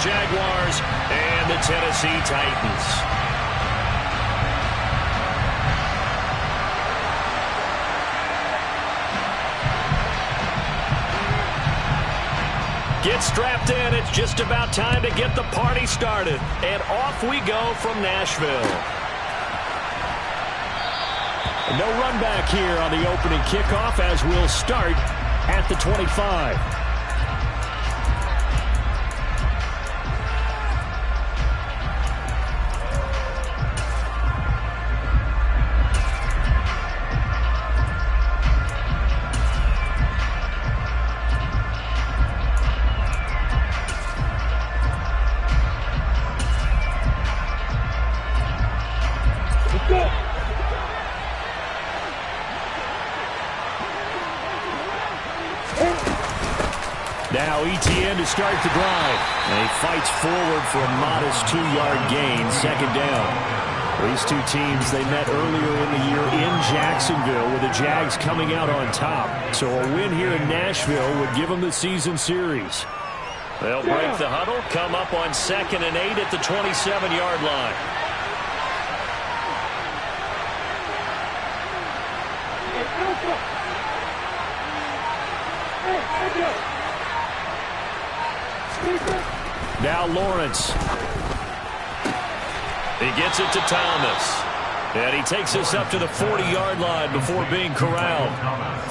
Jaguars and the Tennessee Titans. Get strapped in. It's just about time to get the party started. And off we go from Nashville. No run back here on the opening kickoff as we'll start at the 25. Now ETN to start the drive. And he fights forward for a modest 2-yard gain, second down. These two teams, they met earlier in the year in Jacksonville with the Jags coming out on top. So a win here in Nashville would give them the season series. They'll break the huddle, come up on 2nd and 8 at the 27-yard line. Now Lawrence. He gets it to Thomas. And he takes us up to the 40-yard line before being corralled.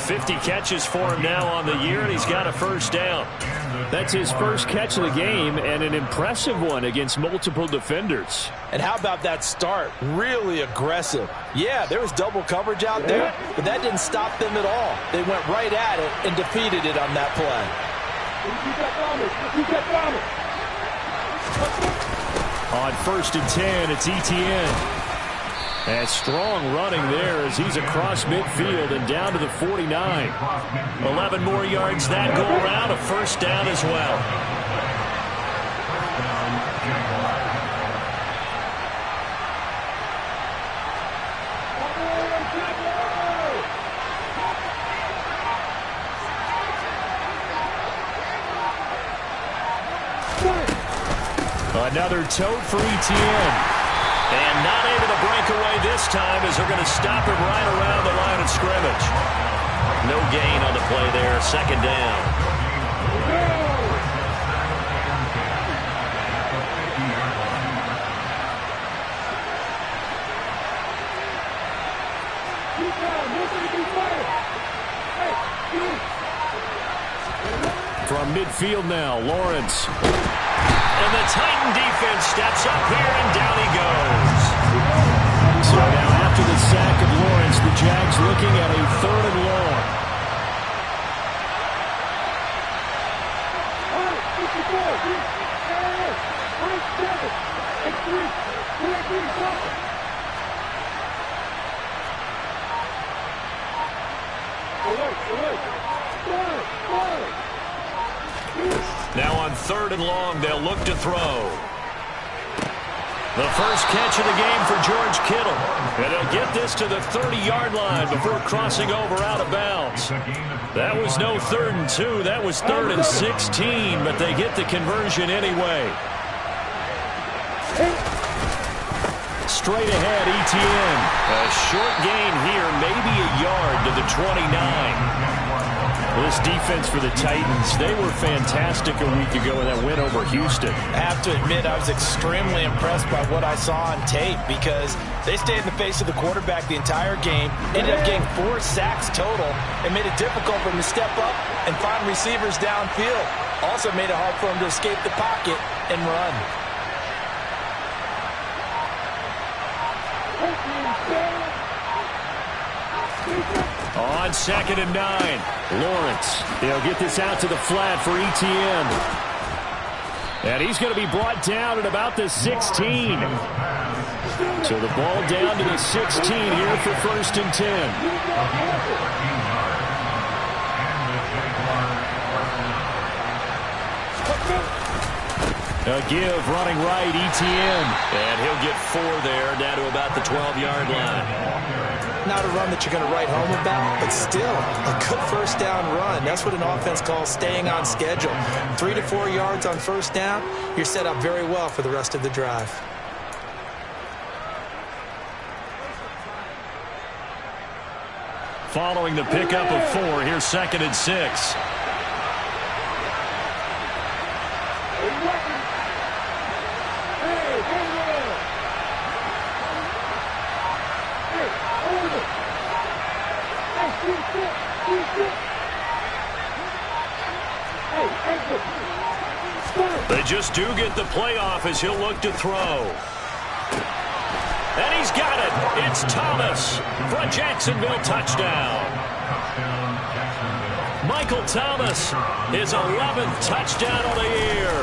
50 catches for him now on the year, and he's got a first down. That's his first catch of the game, and an impressive one against multiple defenders. And how about that start? Really aggressive. Yeah, there was double coverage out there, but that didn't stop them at all. They went right at it and defeated it on that play. On 1st and 10, it's ETN. And strong running there as he's across midfield and down to the 49. 11 more yards that go around, a first down as well. Another tote for ETN. And not able to break away this time as they're going to stop him right around the line of scrimmage. No gain on the play there, second down. From midfield now, Lawrence. And the Titan defense steps up here, and down he goes. So now after the sack of Lawrence, the Jags looking at a 3rd and long. Now on 3rd and long, they'll look to throw. The first catch of the game for George Kittle. And he'll get this to the 30-yard line before crossing over out of bounds. That was no 3rd and 2. That was 3rd and 16, but they get the conversion anyway. Straight ahead, ETN. A short gain here, maybe a yard to the 29. This defense for the Titans, they were fantastic a week ago in that win over Houston. I have to admit, I was extremely impressed by what I saw on tape because they stayed in the face of the quarterback the entire game, ended up getting 4 sacks total, and made it difficult for him to step up and find receivers downfield. Also made it hard for him to escape the pocket and run. On 2nd and 9, Lawrence. He'll get this out to the flat for ETN. And he's going to be brought down at about the 16. So the ball down to the 16 here for 1st and 10. A give running right, ETN. And he'll get 4 there, down to about the 12-yard line. not a run that you're going to write home about, but still a good first down run. That's what an offense calls staying on schedule. 3 to 4 yards on first down, you're set up very well for the rest of the drive. Following the pickup of 4, here's 2nd and 6. They just do get the playoff as he'll look to throw. And he's got it. It's Thomas for a Jacksonville touchdown. Michael Thomas, his 11th touchdown of the year.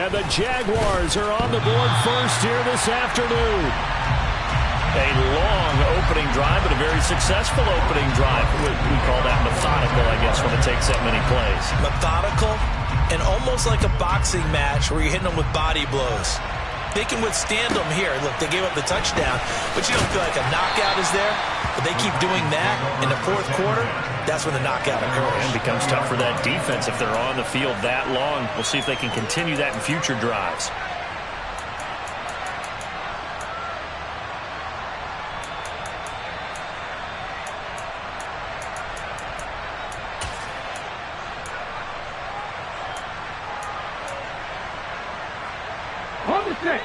And the Jaguars are on the board first here this afternoon. A long opening drive, but a very successful opening drive. We call that methodical, I guess, when it takes that many plays. Methodical and almost like a boxing match where you're hitting them with body blows. They can withstand them here. Look, they gave up the touchdown, but you don't feel like a knockout is there. But they keep doing that in the fourth quarter. That's when the knockout occurs. And it becomes tough for that defense if they're on the field that long. We'll see if they can continue that in future drives.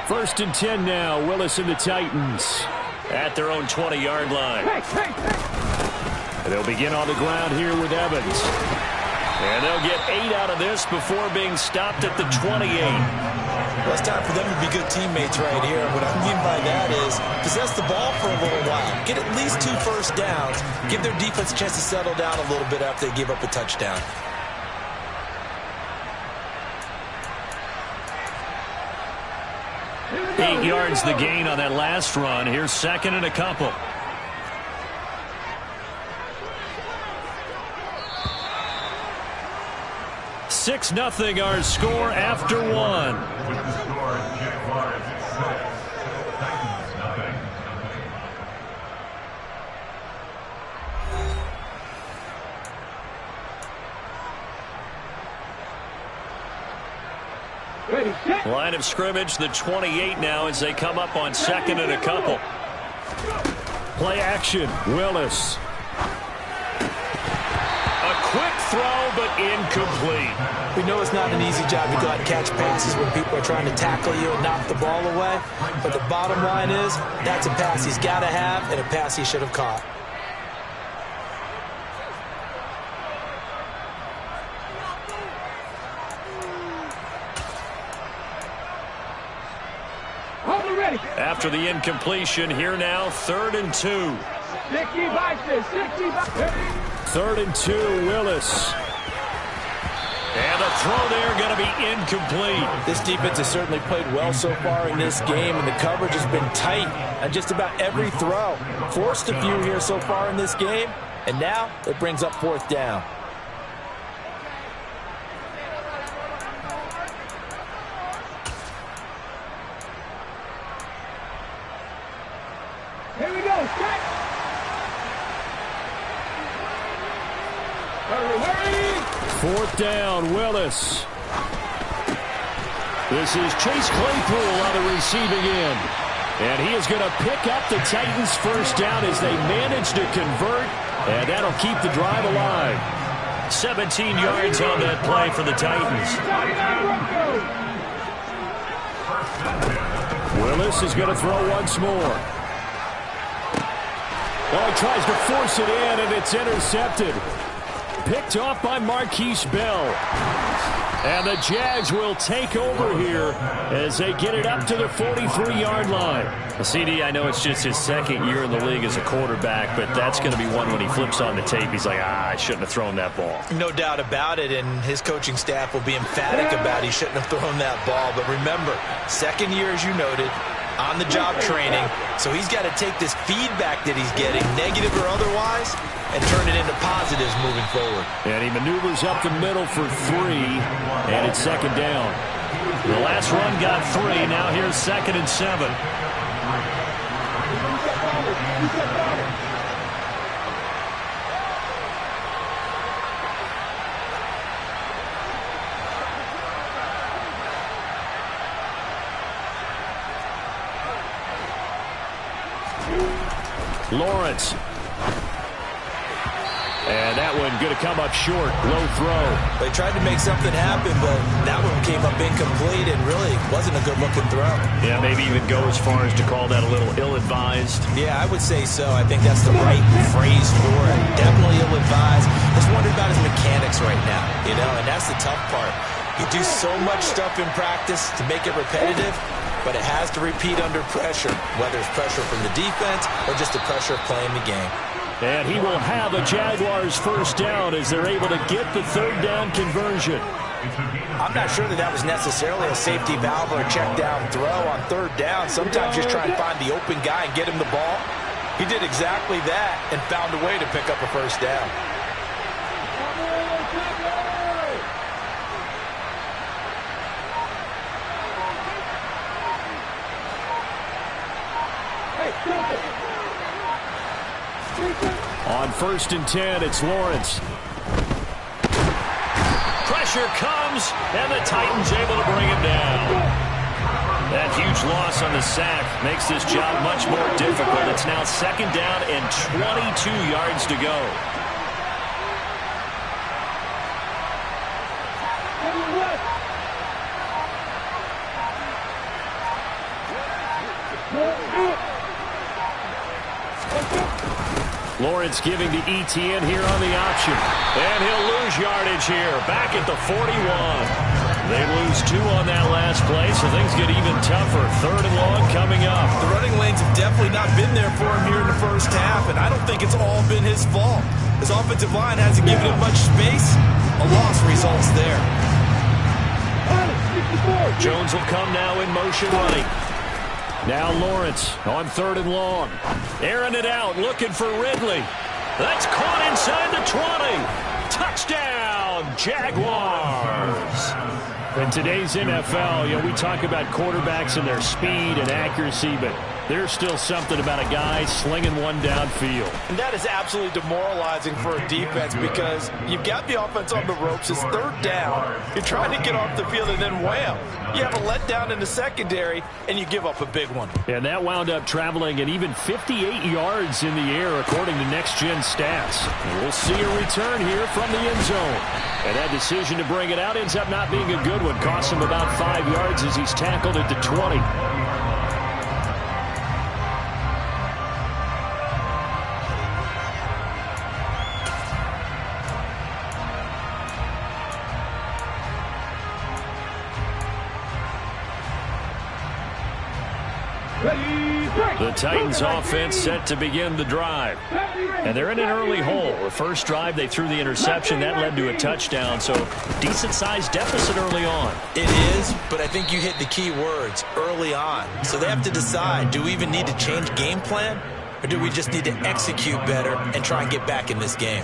First and 10 now. Willis and the Titans at their own 20-yard line. And they'll begin on the ground here with Evans. And they'll get 8 out of this before being stopped at the 28. Well, it's time for them to be good teammates right here. What I mean by that is possess the ball for a little while. Get at least 2 first downs. Give their defense a chance to settle down a little bit after they give up a touchdown. Eight yards the gain on that last run. Here's 2nd and a couple. Six nothing our score after 1. Line of scrimmage, the 28 now as they come up on 2nd and a couple. Play action, Willis. A quick throw, but incomplete. We know it's not an easy job to go out and catch passes when people are trying to tackle you and knock the ball away. But the bottom line is, that's a pass he's got to have and a pass he should have caught. After the incompletion, here now, 3rd and 2. 3rd and 2, Willis. And the throw there going to be incomplete. This defense has certainly played well so far in this game, and the coverage has been tight on just about every throw. Forced a few here so far in this game, and now it brings up 4th down. Here we go, set. Hurry. 4th down, Willis. This is Chase Claypool on the receiving end. And he is going to pick up the Titans' first down as they manage to convert. And that'll keep the drive alive. 17 yards on that play for the Titans. Willis is going to throw once more. Well, he tries to force it in, and it's intercepted. Picked off by Marquise Bell. And the Jags will take over here as they get it up to the 43-yard line. CD, I know it's just his 2nd year in the league as a quarterback, but that's going to be one when he flips on the tape. He's like, I shouldn't have thrown that ball. No doubt about it, and his coaching staff will be emphatic about he shouldn't have thrown that ball. But remember, 2nd year, as you noted, on-the-job training, so he's got to take this feedback that he's getting, negative or otherwise, and turn it into positives moving forward. And he maneuvers up the middle for 3, and it's 2nd down. The last run got 3. Now here's 2nd and 7. Lawrence. And that one going to come up short. Low throw. They tried to make something happen, but that one came up incomplete and really wasn't a good-looking throw. Yeah, maybe even go as far as to call that a little ill-advised. Yeah, I would say so. I think that's the right phrase for it. Definitely ill-advised. Just wondering about his mechanics right now, and that's the tough part. You do so much stuff in practice to make it repetitive, but it has to repeat under pressure, whether it's pressure from the defense or just the pressure of playing the game. And he will have a Jaguars first down as they're able to get the third down conversion. I'm not sure that was necessarily a safety valve or a check down throw on third down. Sometimes just try and find the open guy and get him the ball. He did exactly that and found a way to pick up a first down. On 1st and 10, it's Lawrence. Pressure comes, and the Titans able to bring him down. That huge loss on the sack makes this job much more difficult. It's now 2nd down and 22 yards to go. Lawrence giving to Etienne here on the option. And he'll lose yardage here. Back at the 41. They lose 2 on that last play, so things get even tougher. 3rd and long coming up. The running lanes have definitely not been there for him here in the first half, and I don't think it's all been his fault. His offensive line hasn't given him much space. A loss results there. Jones will come now in motion running. Now Lawrence on 3rd and long. Airing it out, looking for Ridley. That's caught inside the 20. Touchdown, Jaguars. In today's NFL, we talk about quarterbacks and their speed and accuracy, but there's still something about a guy slinging one downfield. And that is absolutely demoralizing for a defense because you've got the offense on the ropes. It's 3rd down. You're trying to get off the field, and then wham. You have a letdown in the secondary, and you give up a big one. And that wound up traveling at even 58 yards in the air, according to next-gen stats. And we'll see a return here from the end zone. And that decision to bring it out ends up not being a good one. Costs him about 5 yards as he's tackled at the 20. The Titans offense set to begin the drive. And they're in an early hole. The first drive, they threw the interception. That led to a touchdown. So decent-sized deficit early on. It is, but I think you hit the key words, early on. So they have to decide, do we even need to change game plan? Or do we just need to execute better and try and get back in this game?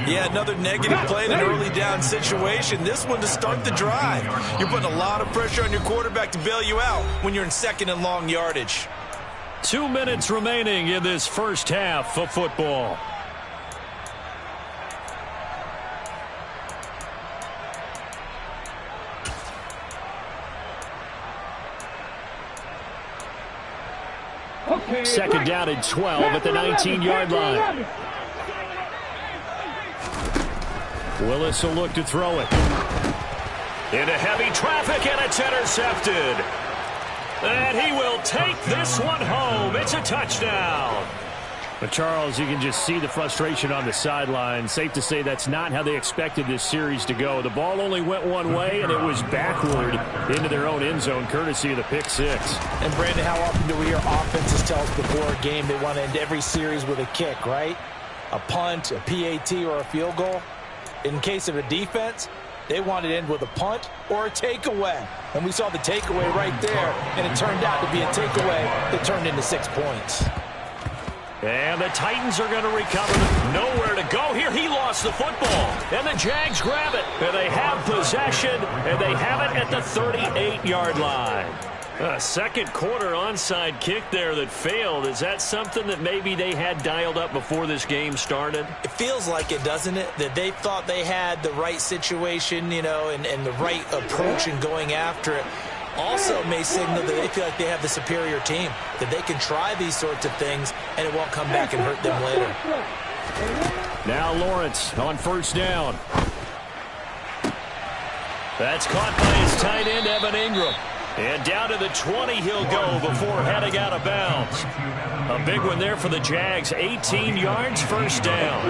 Yeah, another negative play in an early down situation. This one to start the drive. You're putting a lot of pressure on your quarterback to bail you out when you're in 2nd and long yardage. 2 minutes remaining in this first half of football. Okay, 2nd down and 12 at the 19-yard line. Willis will look to throw it. Into heavy traffic, and it's intercepted. And he will take this one home. It's a touchdown. But, Charles, you can just see the frustration on the sideline. Safe to say that's not how they expected this series to go. The ball only went one way, and it was backward into their own end zone, courtesy of the pick six. And, Brandon, how often do we hear offenses tell us before a game they want to end every series with a kick, right? A punt, a PAT, or a field goal. In case of a defense, they want to end with a punt or a takeaway. And we saw the takeaway right there, and it turned out to be a takeaway that turned into 6 points. And the Titans are going to recover. Nowhere to go here. He lost the football. And the Jags grab it. And they have possession, and they have it at the 38-yard line. A second quarter onside kick there that failed. Is that something that maybe they had dialed up before this game started? It feels like it, doesn't it? That they thought they had the right situation, and the right approach in going after it. also may signal that they feel like they have the superior team, that they can try these sorts of things and it won't come back and hurt them later. Now Lawrence on first down. That's caught by his tight end, Evan Ingram. And down to the 20 he'll go before heading out of bounds. A big one there for the Jags. 18 yards, first down.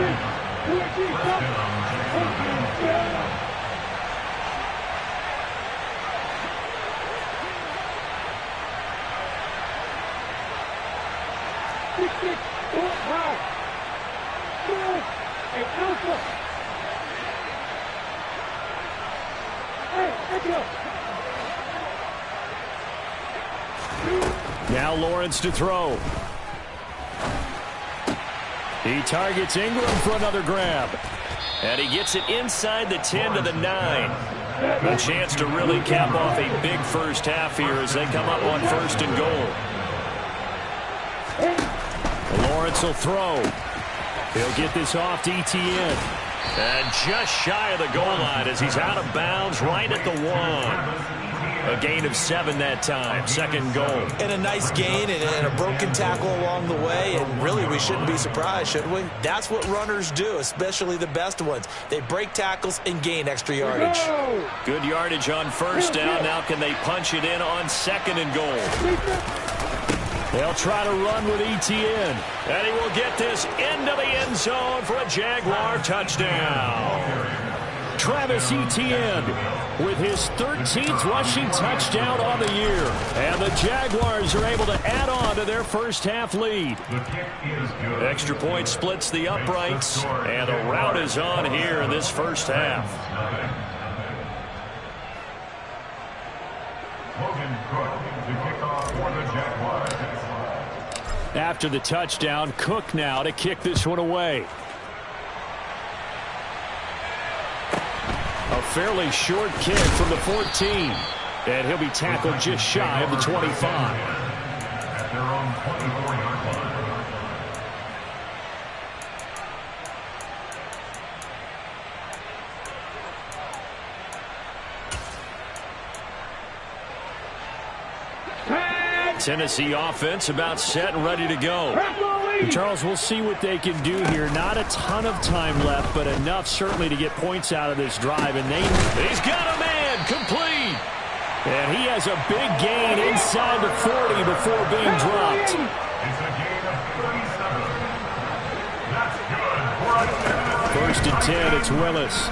Now Lawrence to throw. He targets Ingram for another grab. And he gets it inside the 10 to the 9. A chance to really cap off a big first half here as they come up on first and goal. Lawrence will throw. He'll get this off to ETN. And just shy of the goal line as he's out of bounds right at the 1. A gain of 7 that time. Second goal. And a nice gain and a broken tackle along the way. And really, we shouldn't be surprised, should we? That's what runners do, especially the best ones. They break tackles and gain extra yardage. Good yardage on first down. Now can they punch it in on second and goal? They'll try to run with ETN. And he will get this into the end zone for a Jaguar touchdown. Travis Etienne with his 13th rushing touchdown on the year. And the Jaguars are able to add on to their first half lead. Extra point splits the uprights. And the rout is on here in this first half. After the touchdown, Cook now to kick this one away. A fairly short kick from the 14. And he'll be tackled just shy of the 25. At their own 24-yard line. Tennessee offense about set and ready to go. Charles, we'll see what they can do here. Not a ton of time left, but enough certainly to get points out of this drive. And he's got a man complete. And he has a big gain inside the 40 before being dropped. It's a gain of 37. That's good. First and 10, it's Willis.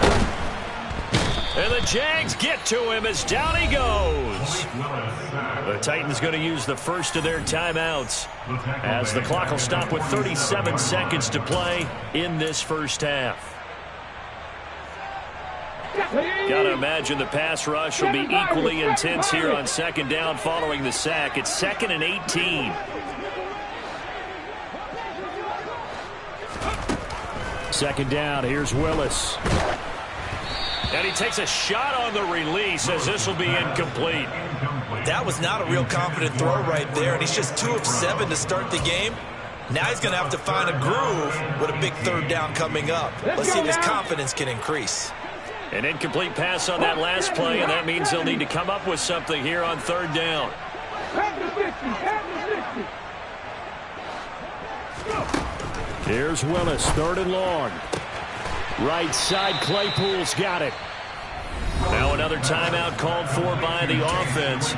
And the Jags get to him as down he goes. The Titans going to use the first of their timeouts as the clock will stop with 37 seconds to play in this first half. Got to imagine the pass rush will be equally intense here on second down following the sack. It's 2nd and 18. Second down, here's Willis. And he takes a shot on the release as this will be incomplete. That was not a real confident throw right there, and he's just 2 of 7 to start the game. Now he's going to have to find a groove with a big third down coming up. Let's see if his confidence can increase. An incomplete pass on that last play, and that means they'll need to come up with something here on third down. Here's Willis, 3rd and long. Right side, Claypool's got it. Now another timeout called for by the offense.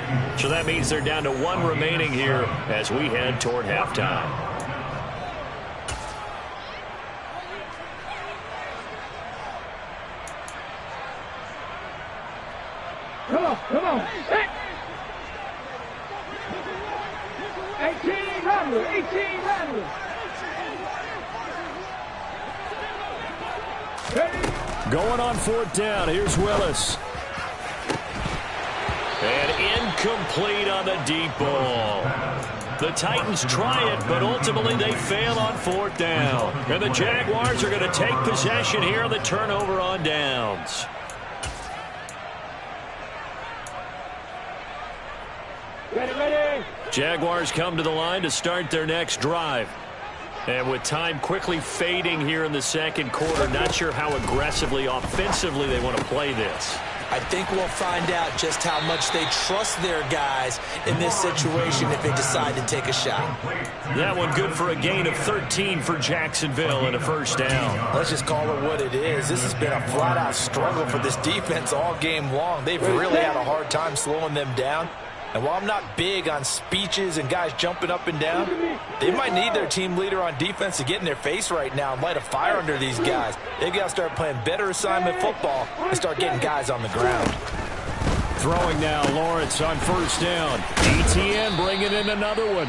So that means they're down to 1 remaining here as we head toward halftime. Come on. 18 Rattler. Going on 4th down. Here's Willis. And incomplete on the deep ball. The Titans try it, but ultimately they fail on 4th down. And the Jaguars are going to take possession here on the turnover on downs. Ready. Jaguars come to the line to start their next drive. And with time quickly fading here in the second quarter, not sure how aggressively, offensively they want to play this. I think we'll find out just how much they trust their guys in this situation if they decide to take a shot. That one good for a gain of 13 for Jacksonville and a first down. Let's just call it what it is. This has been a flat-out struggle for this defense all game long. They've really had a hard time slowing them down. And while I'm not big on speeches and guys jumping up and down, they might need their team leader on defense to get in their face right now and light a fire under these guys. They've got to start playing better assignment football and start getting guys on the ground. Throwing now, Lawrence on first down. ETN bringing in another one.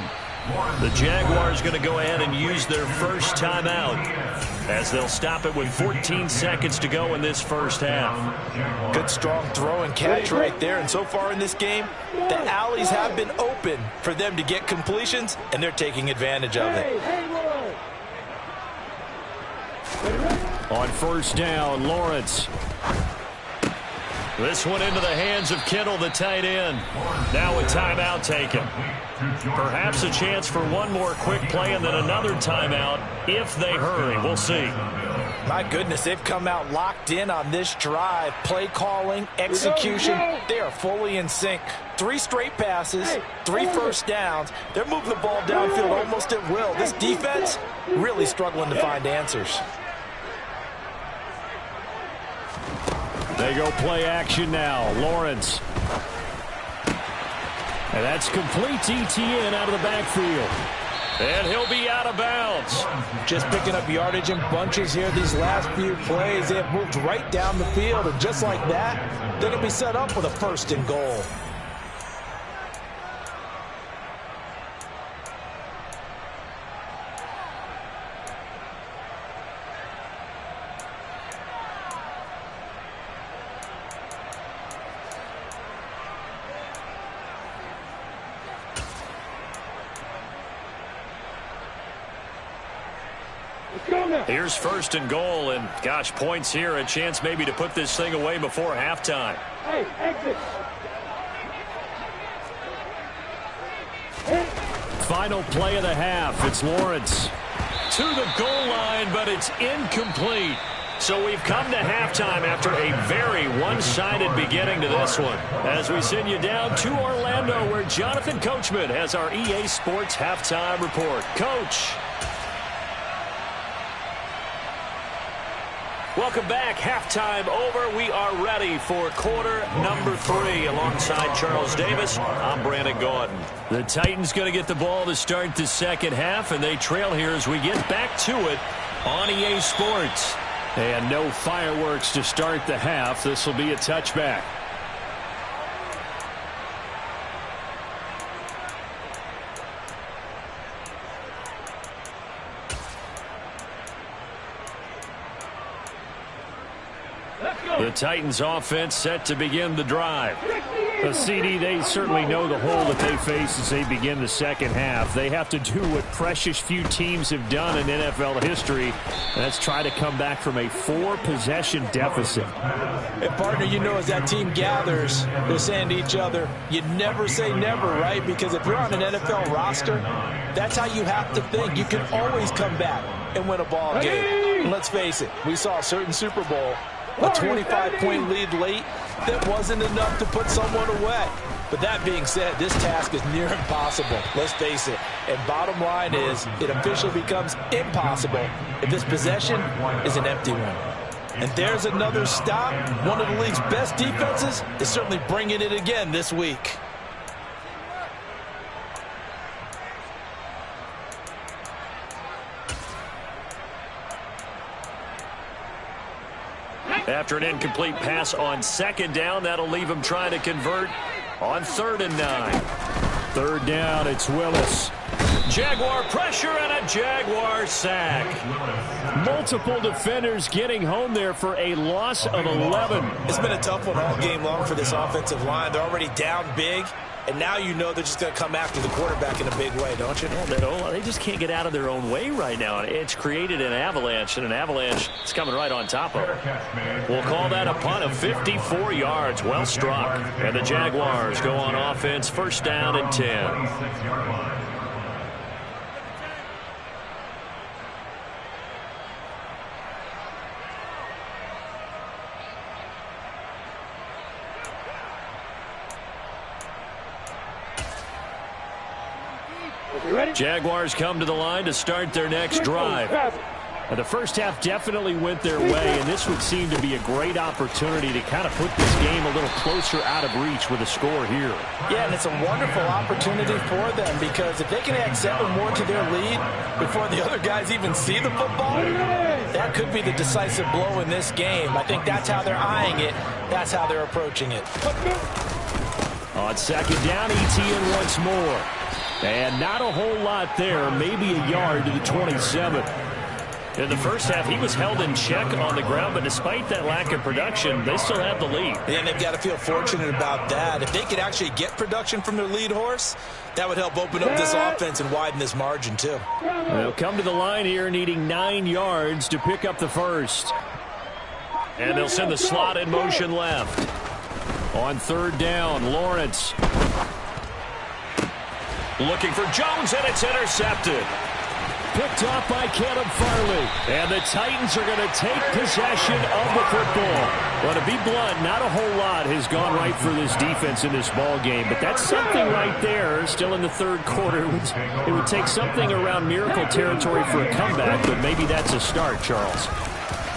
The Jaguars going to go ahead and use their first timeout as they'll stop it with 14 seconds to go in this first half. Good strong throw and catch right there. And so far in this game, the alleys have been open for them to get completions, and they're taking advantage of it. On first down, Lawrence. This one into the hands of Kittle, the tight end. Now a timeout taken. Perhaps a chance for one more quick play and then another timeout if they hurry. We'll see. My goodness, they've come out locked in on this drive. Play calling, execution, they are fully in sync. 3 straight passes, 3 first downs. They're moving the ball downfield almost at will. This defense really struggling to find answers. They go play action now. Lawrence. And that's complete to ETN out of the backfield. And he'll be out of bounds. Just picking up yardage in bunches here these last few plays. They have moved right down the field, and just like that, they're going to be set up with a first and goal. Here's first and goal, and gosh, points here, a chance maybe to put this thing away before halftime. Hey, exit. Final play of the half. It's Lawrence to the goal line, but it's incomplete. So we've come to halftime after a very one-sided beginning to this one. As we send you down to Orlando, where Jonathan Coachman has our EA Sports halftime report. Coach. Welcome back. Halftime over. We are ready for quarter number 3. Alongside Charles Davis, I'm Brandon Gordon. The Titans going to get the ball to start the second half, and they trail here as we get back to it on EA Sports. And no fireworks to start the half. This will be a touchback. The Titans offense set to begin the drive. CD, they certainly know the hole that they face as they begin the second half. They have to do what precious few teams have done in NFL history, and that's try to come back from a 4-possession deficit. And partner, you know, as that team gathers, they're saying to each other, you never say never, right? Because if you're on an NFL roster, that's how you have to think. You can always come back and win a ball game. And let's face it, we saw a certain Super Bowl, a 25-point lead late that wasn't enough to put someone away. But that being said, this task is near impossible. Let's face it. And bottom line is, it officially becomes impossible if this possession is an empty one. And there's another stop. One of the league's best defenses is certainly bringing it again this week. After an incomplete pass on second down, that'll leave him trying to convert on 3rd and 9. 3rd down, it's Willis. Jaguar pressure and a Jaguar sack. Multiple defenders getting home there for a loss of 11. It's been a tough one all game long for this offensive line. They're already down big, and now you know they're just going to come after the quarterback in a big way, don't you? Well, they just can't get out of their own way right now. It's created an avalanche, and an avalanche is coming right on top of it. We'll call that a punt of 54 yards. Well struck. And the Jaguars go on offense, 1st down and 10. Jaguars come to the line to start their next drive. And the first half definitely went their way, and this would seem to be a great opportunity to kind of put this game a little closer out of reach with a score here. Yeah, and it's a wonderful opportunity for them because if they can add 7 more to their lead before the other guys even see the football, that could be the decisive blow in this game. I think that's how they're eyeing it. That's how they're approaching it. On second down, Etienne once more. And not a whole lot there, maybe a yard to the 27. In the first half, he was held in check on the ground, but despite that lack of production, they still have the lead. And they've got to feel fortunate about that. If they could actually get production from their lead horse, that would help open up this offense and widen this margin, too. They'll come to the line here needing 9 yards to pick up the first. And they'll send the slot in motion left. On third down, Lawrence. Looking for Jones, and it's intercepted. Picked off by Caleb Farley. And the Titans are going to take possession of the football. Well, to be blunt, not a whole lot has gone right for this defense in this ball game. But that's something right there. Still in the third quarter. It would take something around miracle territory for a comeback, but maybe that's a start, Charles.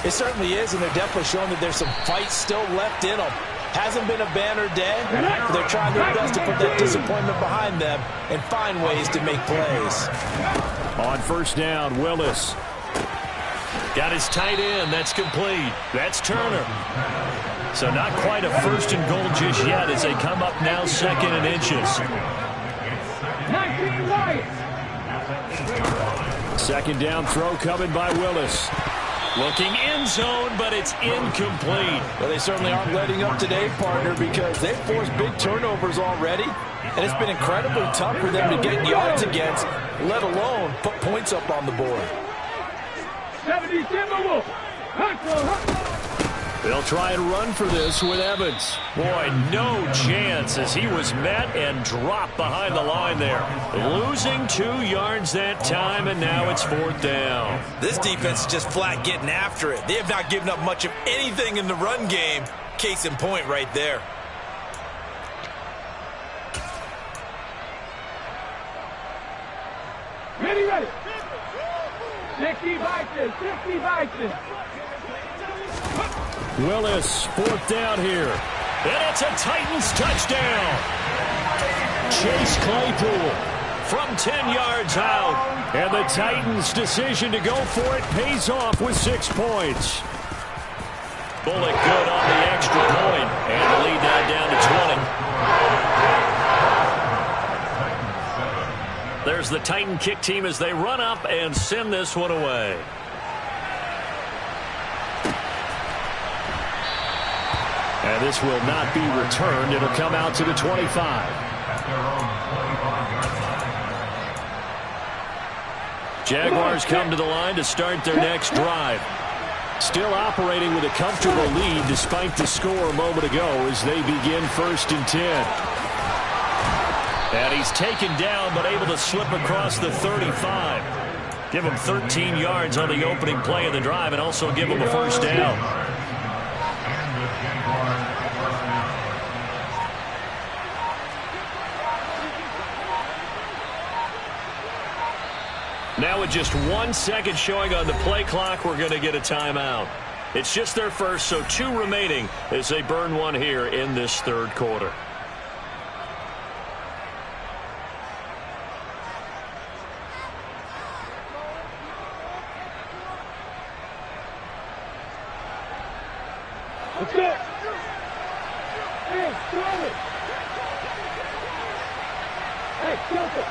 It certainly is, and they're definitely showing that there's some fight still left in them. Hasn't been a banner day, but they're trying their best to put that disappointment behind them and find ways to make plays. On first down, Willis. Got his tight end. That's complete. That's Turner. So not quite a first and goal just yet as they come up now second and inches. 19 right. Second down throw coming by Willis. Looking end zone, but it's incomplete. Well, they certainly aren't letting up today, partner, because they've forced big turnovers already, and it's been incredibly tough for them to get yards against, let alone put points up on the board. 70 Timberwolves. They'll try and run for this with Evans. Boy, no chance as he was met and dropped behind the line there. Losing 2 yards that time, and now it's fourth down. This defense is just flat getting after it. They have not given up much of anything in the run game. Case in point right there. Ready. 60 Vikings. 60 Vikings. Willis, fourth down here. And it's a Titans touchdown. Chase Claypool from 10 yards out. And the Titans' decision to go for it pays off with 6 points. Bullock good on the extra point. And the lead now down to 20. There's the Titan kick team as they run up and send this one away. And this will not be returned. It'll come out to the 25. Jaguars come to the line to start their next drive. Still operating with a comfortable lead despite the score a moment ago as they begin first and 10. And he's taken down but able to slip across the 35. Give him 13 yards on the opening play of the drive and also give him a first down. Now with just 1 second showing on the play clock, we're going to get a timeout. It's just their first, so 2 remaining as they burn one here in this third quarter. Let's go. Hey, throw it. Hey, tilt it.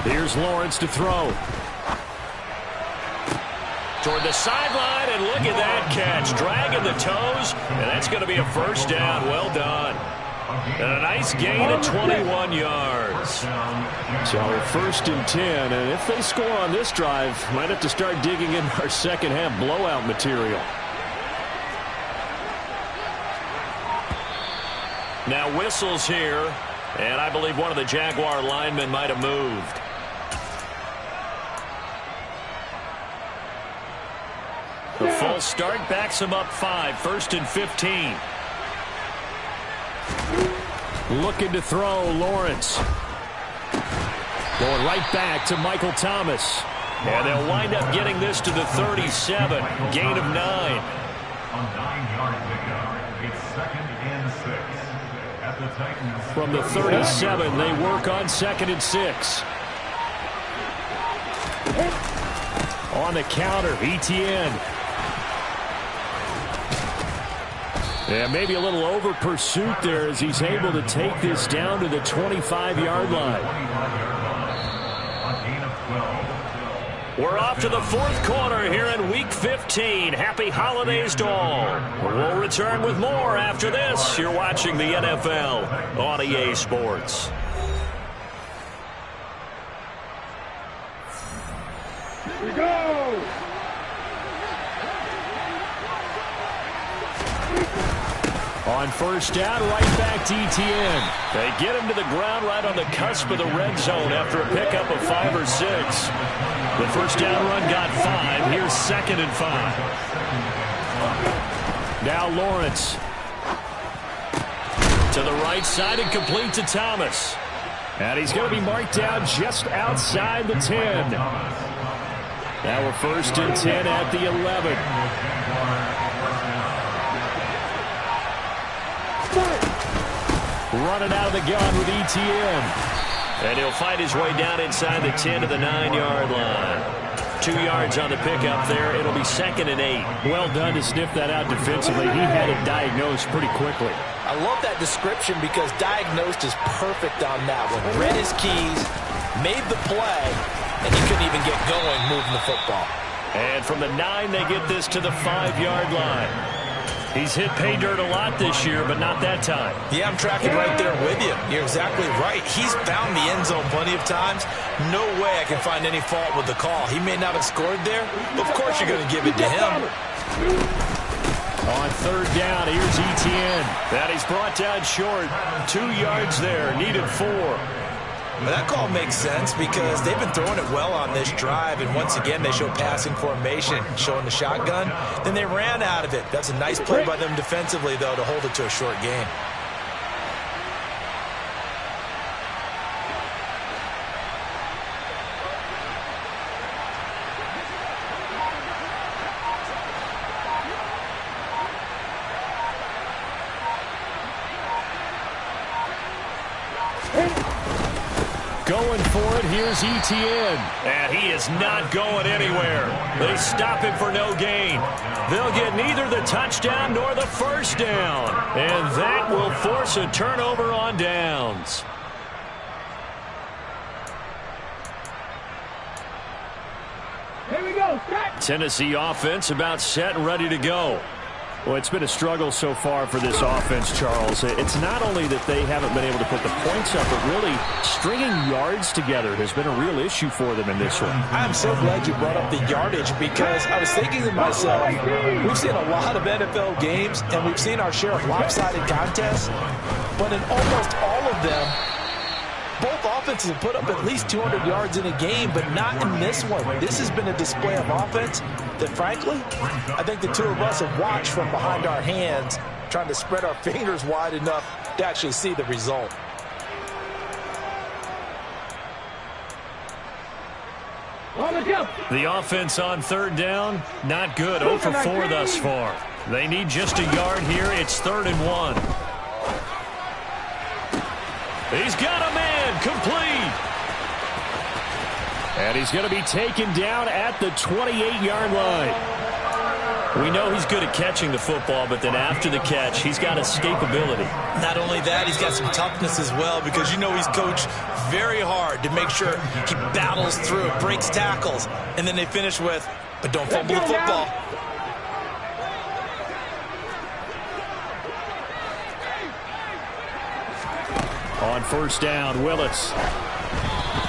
Here's Lawrence to throw. Toward the sideline, and look at that catch. Dragging the toes, and that's going to be a first down. Well done. And a nice gain of 21 yards. So first and 10, and if they score on this drive, might have to start digging in our second half blowout material. Now whistles here, and I believe one of the Jaguar linemen might have moved. The false start backs him up 5, first and 15. Looking to throw, Lawrence. Going right back to Michael Thomas. And they'll wind up getting this to the 37. Gain of 9. On 9-yard pickup. It's 2nd and 6. At the Titans. From the 37, they work on 2nd and 6. On the counter, Etienne. Yeah, maybe a little over pursuit there as he's able to take this down to the 25-yard line. We're off to the 4th quarter here in Week 15. Happy holidays to all. We'll return with more after this. You're watching the NFL on EA Sports. Here we go! On 1st down, right back to Etienne. They get him to the ground right on the cusp of the red zone after a pickup of 5 or 6. The 1st down run got 5. Here's 2nd and 5. Now Lawrence. To the right side and complete to Thomas. And he's going to be marked down just outside the 10. Now we're 1st and 10 at the 11. Running out of the gun with Etienne. And he'll fight his way down inside the 10 to the 9-yard line. 2 yards on the pickup there. It'll be 2nd and 8. Well done to sniff that out defensively. He had it diagnosed pretty quickly. I love that description because diagnosed is perfect on that one. Read his keys, made the play, and he couldn't even get going moving the football. And from the 9, they get this to the 5-yard line. He's hit pay dirt a lot this year, but not that time. Yeah, I'm tracking right there with you. You're exactly right. He's found the end zone plenty of times. No way I can find any fault with the call. He may not have scored there, but of course you're going to give it to him. On 3rd down, here's Etienne. That he's brought down short. 2 yards there, needed 4. But that call makes sense because they've been throwing it well on this drive, and once again they show passing formation, showing the shotgun. Then they ran out of it. That's a nice play by them defensively, though, to hold it to a short game. Going for it, here's Etienne. And he is not going anywhere. They stop him for no gain. They'll get neither the touchdown nor the 1st down. And that will force a turnover on downs. Here we go, set! Tennessee offense about set and ready to go. Well, it's been a struggle so far for this offense, Charles. It's not only that they haven't been able to put the points up, but really stringing yards together has been a real issue for them in this one. I'm so glad you brought up the yardage because I was thinking to myself, we've seen a lot of NFL games and we've seen our share of lopsided contests, but in almost all of them, both offenses have put up at least 200 yards in a game, but not in this one. This has been a display of offense that, frankly, I think the two of us have watched from behind our hands, trying to spread our fingers wide enough to actually see the result. The offense on 3rd down, not good. 0 for 4 thus far. They need just a yard here. It's 3rd and 1. He's got a man, complete. And he's going to be taken down at the 28-yard line. We know he's good at catching the football, but then after the catch, he's got escapability. Not only that, he's got some toughness as well because you know he's coached very hard to make sure he battles through, breaks tackles, and then they finish with, but don't fumble the football. On 1st down, Willis.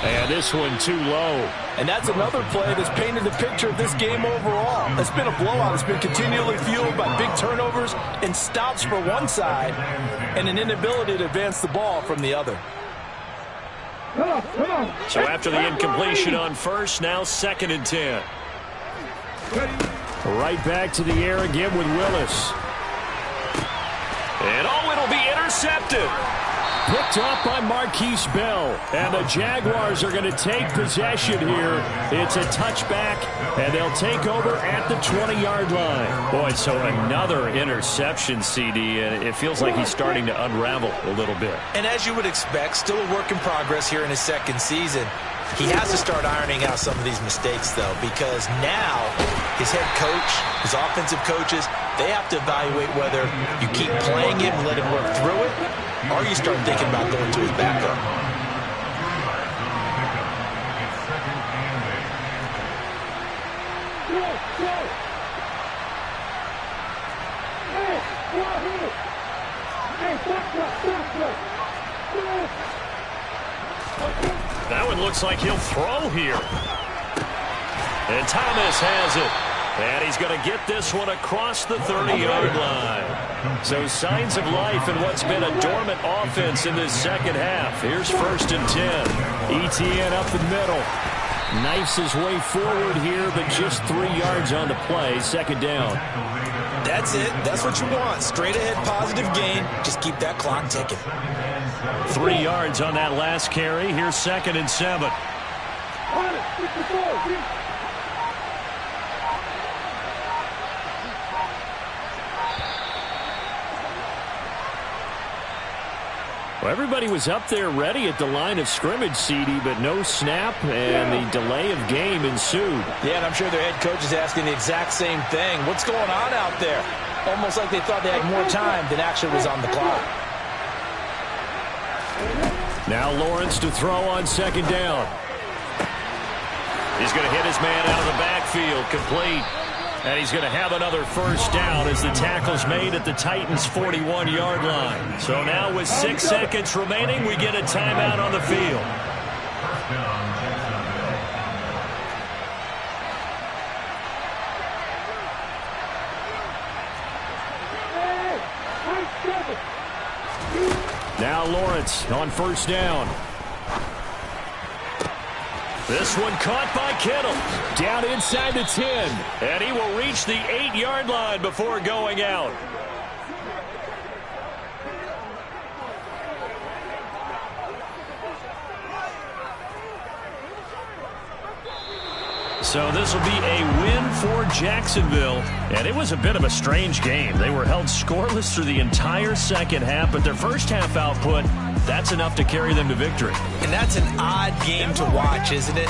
And this one too low. And that's another play that's painted the picture of this game overall. It's been a blowout. It's been continually fueled by big turnovers and stops for one side and an inability to advance the ball from the other. So after the incompletion on 1st, now 2nd and 10. Right back to the air again with Willis. And it'll be intercepted. intercepted. Picked off by Marquise Bell. And the Jaguars are going to take possession here. It's a touchback, and they'll take over at the 20-yard line. Boy, so another interception, CD, and it feels like he's starting to unravel a little bit. And as you would expect, still a work in progress here in his second season. He has to start ironing out some of these mistakes, though, because now his head coach, his offensive coaches, they have to evaluate whether you keep playing him and let him work through it, or you start thinking about going to his backup. That one looks like he'll throw here. And Thomas has it. And he's going to get this one across the 30-yard line. So signs of life in what's been a dormant offense in this second half. Here's 1st and 10. Etienne up the middle. Knifes his way forward here, but just 3 yards on the play. 2nd down. That's it. That's what you want. Straight ahead positive gain. Just keep that clock ticking. 3 yards on that last carry. Here's 2nd and 7. Well, everybody was up there ready at the line of scrimmage, CD, but no snap, and the delay of game ensued. Yeah, and I'm sure their head coach is asking the exact same thing. What's going on out there? Almost like they thought they had more time than actually was on the clock. Now Lawrence to throw on 2nd down. He's going to hit his man out of the backfield, complete. And he's going to have another 1st down as the tackle's made at the Titans' 41-yard line. So now with 6 seconds remaining, we get a timeout on the field. Now Lawrence on 1st down. This one caught by Kittle. Down inside the 10. And he will reach the 8-yard line before going out. So this will be a win for Jacksonville. And it was a bit of a strange game. They were held scoreless through the entire second half, but their first half output, that's enough to carry them to victory. And that's an odd game to watch, isn't it?